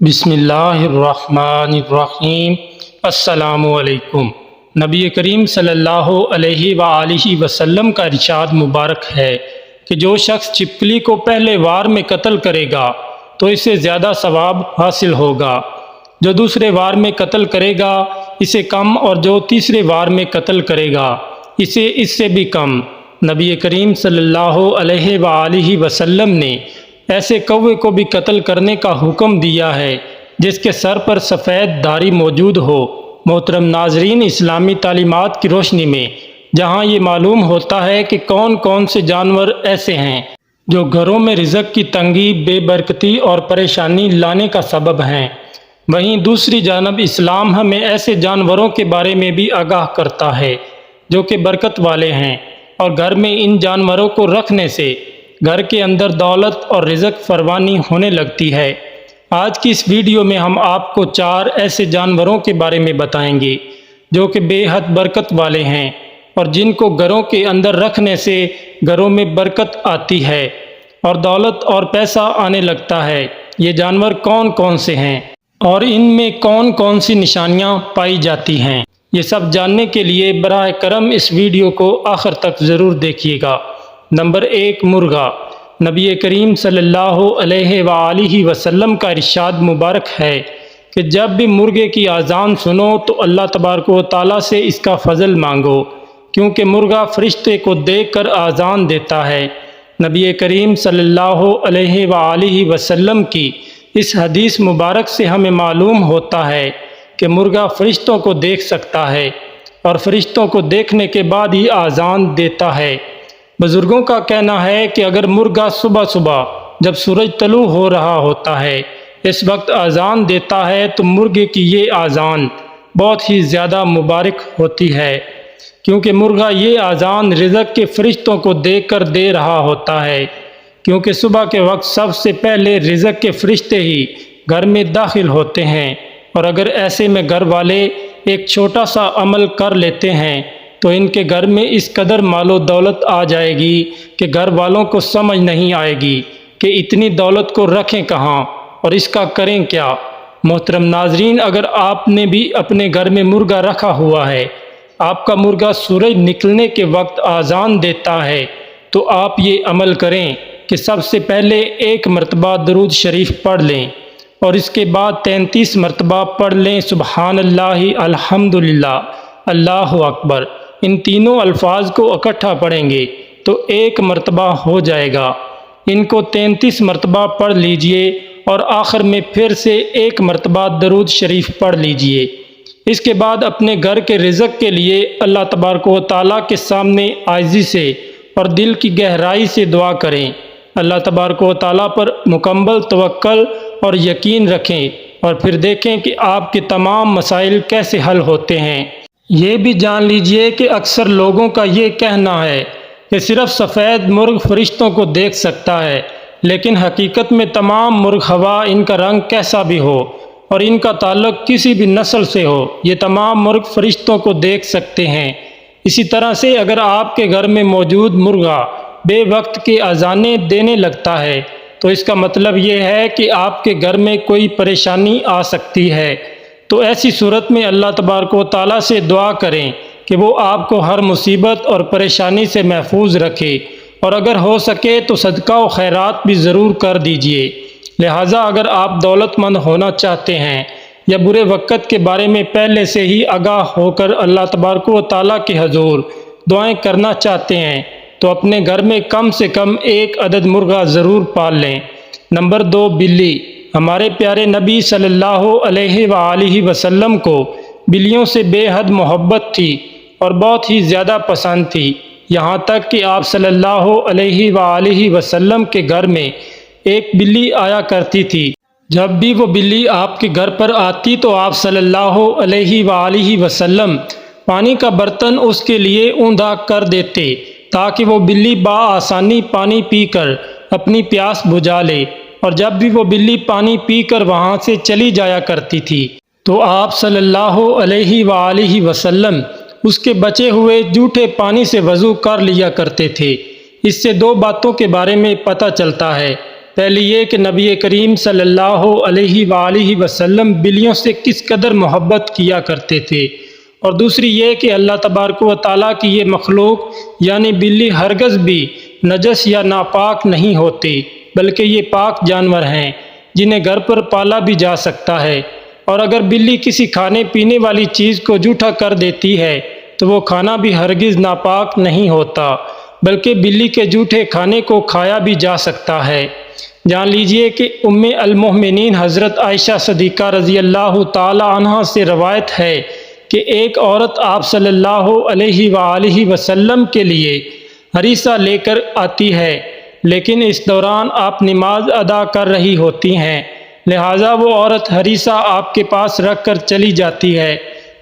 بسم اللہ الرحمن الرحیم۔ السلام علیکم۔ نبی کریم صلی اللہ علیہ وآلہ وسلم کا ارشاد مبارک ہے کہ جو شخص چھپکلی کو پہلے وار میں قتل کرے گا تو اسے زیادہ ثواب حاصل ہوگا، جو دوسرے وار میں قتل کرے گا اسے کم، اور جو تیسرے وار میں قتل کرے گا اسے اس سے بھی کم۔ نبی کریم صلی اللہ علیہ وآلہ وسلم نے ایسے کوے کو بھی قتل کرنے کا حکم دیا ہے جس کے سر پر سفید داڑھی موجود ہو۔ محترم ناظرین، اسلامی تعلیمات کی روشنی میں جہاں یہ معلوم ہوتا ہے کہ کون کون سے جانور ایسے ہیں جو گھروں میں رزق کی تنگی، بے برکتی اور پریشانی لانے کا سبب ہیں، وہیں دوسری جانب اسلام ہمیں ایسے جانوروں کے بارے میں بھی آگاہ کرتا ہے جو کہ برکت والے ہیں، اور گھر میں ان جانوروں کو رکھنے سے گھر کے اندر دولت اور رزق فراوانی ہونے لگتی ہے۔ آج کی اس ویڈیو میں ہم آپ کو 4 ایسے جانوروں کے بارے میں بتائیں گے جو کہ بے حد برکت والے ہیں اور جن کو گھروں کے اندر رکھنے سے گھروں میں برکت آتی ہے اور دولت اور پیسہ آنے لگتا ہے۔ یہ جانور کون کون سے ہیں اور ان میں کون کون سی نشانیاں پائی جاتی ہیں، یہ سب جاننے کے لیے براہ کرم اس ویڈیو کو آخر تک ضرور دیکھیے گا۔ نمبر 1، مرغا۔ نبی کریم صلی اللہ علیہ وآلہ وسلم کا ارشاد مبارک ہے کہ جب بھی مرغے کی اذان سنو تو اللہ تبارک و تعالیٰ سے اس کا فضل مانگو، کیونکہ مرغا فرشتے کو دیکھ کر اذان دیتا ہے۔ نبی کریم صلی اللہ علیہ وآلہ وسلم کی اس حدیث مبارک سے ہمیں معلوم ہوتا ہے کہ مرغا فرشتوں کو دیکھ سکتا ہے اور فرشتوں کو دیکھنے کے بعد ہی اذان دیتا ہے۔ بزرگوں کا کہنا ہے کہ اگر مرغا صبح صبح جب سورج طلوع ہو رہا ہوتا ہے اس وقت اذان دیتا ہے تو مرغے کی یہ اذان بہت ہی زیادہ مبارک ہوتی ہے، کیونکہ مرغا یہ اذان رزق کے فرشتوں کو دیکھ کر دے رہا ہوتا ہے، کیونکہ صبح کے وقت سب سے پہلے رزق کے فرشتے ہی گھر میں داخل ہوتے ہیں، اور اگر ایسے میں گھر والے ایک چھوٹا سا عمل کر لیتے ہیں تو ان کے گھر میں اس قدر مال و دولت آ جائے گی کہ گھر والوں کو سمجھ نہیں آئے گی کہ اتنی دولت کو رکھیں کہاں اور اس کا کریں کیا۔ محترم ناظرین، اگر آپ نے بھی اپنے گھر میں مرغا رکھا ہوا ہے، آپ کا مرغا سورج نکلنے کے وقت اذان دیتا ہے تو آپ یہ عمل کریں کہ سب سے پہلے 1 مرتبہ درود شریف پڑھ لیں اور اس کے بعد 33 مرتبہ پڑھ لیں سبحان اللہ، الحمدللہ، اللہ اکبر۔ ان تینوں الفاظ کو اکٹھا پڑھیں گے تو 1 مرتبہ ہو جائے گا۔ ان کو 33 مرتبہ پڑھ لیجئے اور آخر میں پھر سے 1 مرتبہ درود شریف پڑھ لیجئے۔ اس کے بعد اپنے گھر کے رزق کے لیے اللہ تبارک و تعالیٰ کے سامنے عاجزی سے اور دل کی گہرائی سے دعا کریں۔ اللہ تبارک و تعالیٰ پر مکمل توکل اور یقین رکھیں اور پھر دیکھیں کہ آپ کے تمام مسائل کیسے حل ہوتے ہیں۔ یہ بھی جان لیجئے کہ اکثر لوگوں کا یہ کہنا ہے کہ صرف سفید مرغ فرشتوں کو دیکھ سکتا ہے، لیکن حقیقت میں تمام مرغ ہوا ان کا رنگ کیسا بھی ہو اور ان کا تعلق کسی بھی نسل سے ہو، یہ تمام مرغ فرشتوں کو دیکھ سکتے ہیں۔ اسی طرح سے اگر آپ کے گھر میں موجود مرغا بے وقت کے اذانیں دینے لگتا ہے تو اس کا مطلب یہ ہے کہ آپ کے گھر میں کوئی پریشانی آ سکتی ہے، تو ایسی صورت میں اللہ تبارک و تعالیٰ سے دعا کریں کہ وہ آپ کو ہر مصیبت اور پریشانی سے محفوظ رکھے، اور اگر ہو سکے تو صدقہ و خیرات بھی ضرور کر دیجئے۔ لہٰذا اگر آپ دولت مند ہونا چاہتے ہیں یا برے وقت کے بارے میں پہلے سے ہی آگاہ ہو کر اللہ تبارک و تعالیٰ کے حضور دعائیں کرنا چاہتے ہیں تو اپنے گھر میں کم سے کم 1 عدد مرغا ضرور پال لیں۔ نمبر 2، بلی۔ ہمارے پیارے نبی صلی اللہ علیہ وآلہ وسلم کو بلیوں سے بے حد محبت تھی اور بہت ہی زیادہ پسند تھی، یہاں تک کہ آپ صلی اللہ علیہ وآلہ وسلم کے گھر میں ایک بلی آیا کرتی تھی۔ جب بھی وہ بلی آپ کے گھر پر آتی تو آپ صلی اللہ علیہ وآلہ وسلم پانی کا برتن اس کے لیے اوندا کر دیتے تاکہ وہ بلی بآسانی پانی پی کر اپنی پیاس بجھا لے، اور جب بھی وہ بلی پانی پی کر وہاں سے چلی جایا کرتی تھی تو آپ صلی اللہ علیہ وآلہ وسلم اس کے بچے ہوئے جھوٹے پانی سے وضو کر لیا کرتے تھے۔ اس سے 2 باتوں کے بارے میں پتہ چلتا ہے۔ پہلی یہ کہ نبی کریم صلی اللہ علیہ وآلہ وسلم بلیوں سے کس قدر محبت کیا کرتے تھے، اور دوسری یہ کہ اللہ تبارک و تعالیٰ کی یہ مخلوق یعنی بلی ہرگز بھی نجس یا ناپاک نہیں ہوتی، بلکہ یہ پاک جانور ہیں جنہیں گھر پر پالا بھی جا سکتا ہے، اور اگر بلی کسی کھانے پینے والی چیز کو جھوٹا کر دیتی ہے تو وہ کھانا بھی ہرگز ناپاک نہیں ہوتا، بلکہ بلی کے جھوٹے کھانے کو کھایا بھی جا سکتا ہے۔ جان لیجئے کہ ام المؤمنین حضرت عائشہ صدیقہ رضی اللہ تعالی عنہا سے روایت ہے کہ ایک عورت آپ صلی اللہ علیہ وآلہ وسلم کے لیے ہریسہ لے کر آتی ہے، لیکن اس دوران آپ نماز ادا کر رہی ہوتی ہیں، لہٰذا وہ عورت ہریسہ آپ کے پاس رکھ کر چلی جاتی ہے۔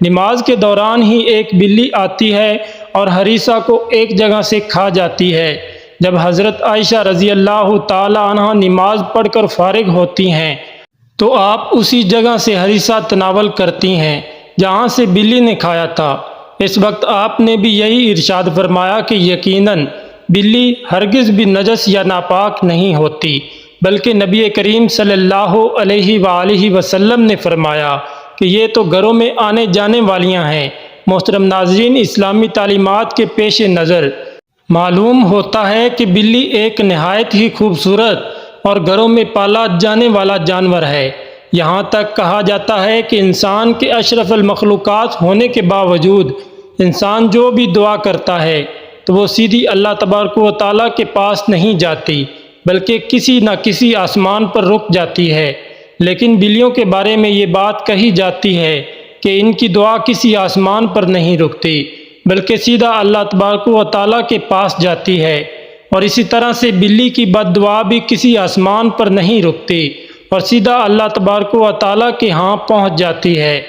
نماز کے دوران ہی ایک بلی آتی ہے اور ہریسہ کو ایک جگہ سے کھا جاتی ہے۔ جب حضرت عائشہ رضی اللہ تعالی عنہ نماز پڑھ کر فارغ ہوتی ہیں تو آپ اسی جگہ سے ہریسہ تناول کرتی ہیں جہاں سے بلی نے کھایا تھا۔ اس وقت آپ نے بھی یہی ارشاد فرمایا کہ یقیناً بلی ہرگز بھی نجس یا ناپاک نہیں ہوتی، بلکہ نبی کریم صلی اللہ علیہ وآلہ وسلم نے فرمایا کہ یہ تو گھروں میں آنے جانے والیاں ہیں۔ محترم ناظرین، اسلامی تعلیمات کے پیش نظر معلوم ہوتا ہے کہ بلی ایک نہایت ہی خوبصورت اور گھروں میں پالا جانے والا جانور ہے۔ یہاں تک کہا جاتا ہے کہ انسان کے اشرف المخلوقات ہونے کے باوجود انسان جو بھی دعا کرتا ہے تو وہ سیدھی اللہ تبارک و تعالیٰ کے پاس نہیں جاتی، بلکہ کسی نہ کسی آسمان پر رک جاتی ہے۔ لیکن بلیوں کے بارے میں یہ بات کہی جاتی ہے کہ ان کی دعا کسی آسمان پر نہیں رکتی، بلکہ سیدھا اللہ تبارک و تعالیٰ کے پاس جاتی ہے، اور اسی طرح سے بلی کی بد دعا بھی کسی آسمان پر نہیں رکتی اور سیدھا اللہ تبارک و تعالیٰ کے ہاں پہنچ جاتی ہے۔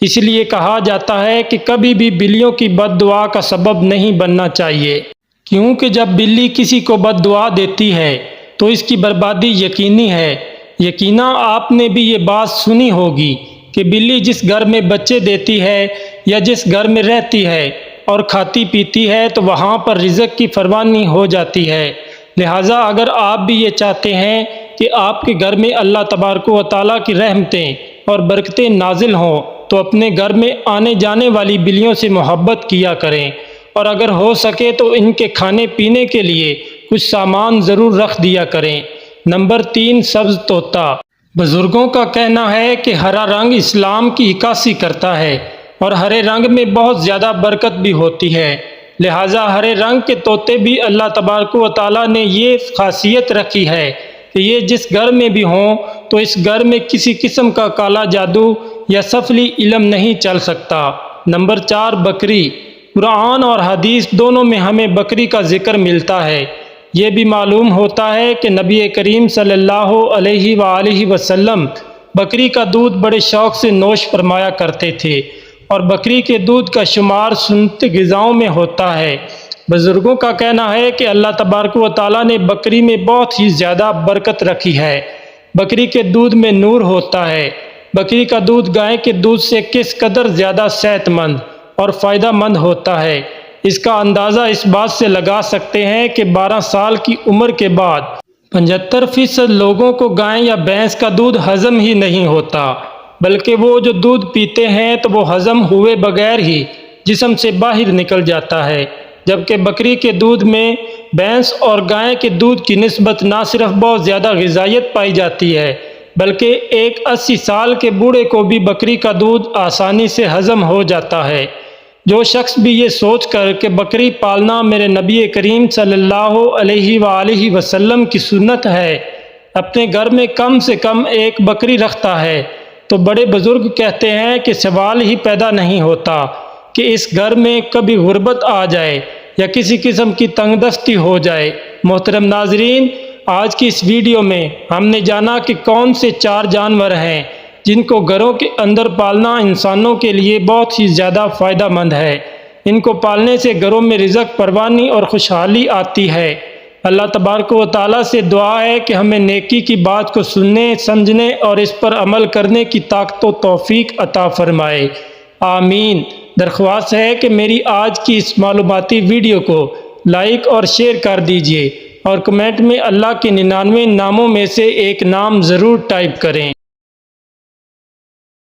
اس لیے کہا جاتا ہے کہ کبھی بھی بلیوں کی بد دعا کا سبب نہیں بننا چاہیے، کیونکہ جب بلی کسی کو بد دعا دیتی ہے تو اس کی بربادی یقینی ہے۔ یقیناً آپ نے بھی یہ بات سنی ہوگی کہ بلی جس گھر میں بچے دیتی ہے یا جس گھر میں رہتی ہے اور کھاتی پیتی ہے تو وہاں پر رزق کی فراوانی ہو جاتی ہے۔ لہٰذا اگر آپ بھی یہ چاہتے ہیں کہ آپ کے گھر میں اللہ تبارک و تعالیٰ کی رحمتیں اور برکتیں نازل ہوں تو اپنے گھر میں آنے جانے والی بلیوں سے محبت کیا کریں، اور اگر ہو سکے تو ان کے کھانے پینے کے لیے کچھ سامان ضرور رکھ دیا کریں۔ نمبر 3، سبز طوطا۔ بزرگوں کا کہنا ہے کہ ہرا رنگ اسلام کی عکاسی کرتا ہے اور ہرے رنگ میں بہت زیادہ برکت بھی ہوتی ہے، لہٰذا ہرے رنگ کے طوطے بھی اللہ تبارک و تعالیٰ نے یہ خاصیت رکھی ہے کہ یہ جس گھر میں بھی ہوں تو اس گھر میں کسی قسم کا کالا جادو یا سفلی علم نہیں چل سکتا۔ نمبر 4، بکری۔ قرآن اور حدیث دونوں میں ہمیں بکری کا ذکر ملتا ہے۔ یہ بھی معلوم ہوتا ہے کہ نبی کریم صلی اللہ علیہ وآلہ وسلم بکری کا دودھ بڑے شوق سے نوش فرمایا کرتے تھے، اور بکری کے دودھ کا شمار سنت غذاؤں میں ہوتا ہے۔ بزرگوں کا کہنا ہے کہ اللہ تبارک و تعالیٰ نے بکری میں بہت ہی زیادہ برکت رکھی ہے۔ بکری کے دودھ میں نور ہوتا ہے۔ بکری کا دودھ گائے کے دودھ سے کس قدر زیادہ صحت مند اور فائدہ مند ہوتا ہے، اس کا اندازہ اس بات سے لگا سکتے ہیں کہ 12 سال کی عمر کے بعد 75% لوگوں کو گائے یا بھینس کا دودھ ہضم ہی نہیں ہوتا، بلکہ وہ جو دودھ پیتے ہیں تو وہ ہضم ہوئے بغیر ہی جسم سے باہر نکل جاتا ہے، جبکہ بکری کے دودھ میں بھینس اور گائے کے دودھ کی نسبت نہ صرف بہت زیادہ غذائیت پائی جاتی ہے، بلکہ ایک 80 سال کے بوڑھے کو بھی بکری کا دودھ آسانی سے ہضم ہو جاتا ہے۔ جو شخص بھی یہ سوچ کر کہ بکری پالنا میرے نبی کریم صلی اللہ علیہ وآلہ وسلم کی سنت ہے، اپنے گھر میں کم سے کم ایک بکری رکھتا ہے، تو بڑے بزرگ کہتے ہیں کہ سوال ہی پیدا نہیں ہوتا کہ اس گھر میں کبھی غربت آ جائے یا کسی قسم کی تنگ دستی ہو جائے۔ محترم ناظرین، آج کی اس ویڈیو میں ہم نے جانا کہ کون سے 4 جانور ہیں جن کو گھروں کے اندر پالنا انسانوں کے لیے بہت ہی زیادہ فائدہ مند ہے۔ ان کو پالنے سے گھروں میں رزق فراوانی اور خوشحالی آتی ہے۔ اللہ تبارک و تعالیٰ سے دعا ہے کہ ہمیں نیکی کی بات کو سننے، سمجھنے اور اس پر عمل کرنے کی طاقت و توفیق عطا فرمائے، آمین۔ درخواست ہے کہ میری آج کی اس معلوماتی ویڈیو کو لائک اور شیئر کر دیجیے اور کمنٹ میں اللہ کے 99 ناموں میں سے ایک نام ضرور ٹائپ کریں۔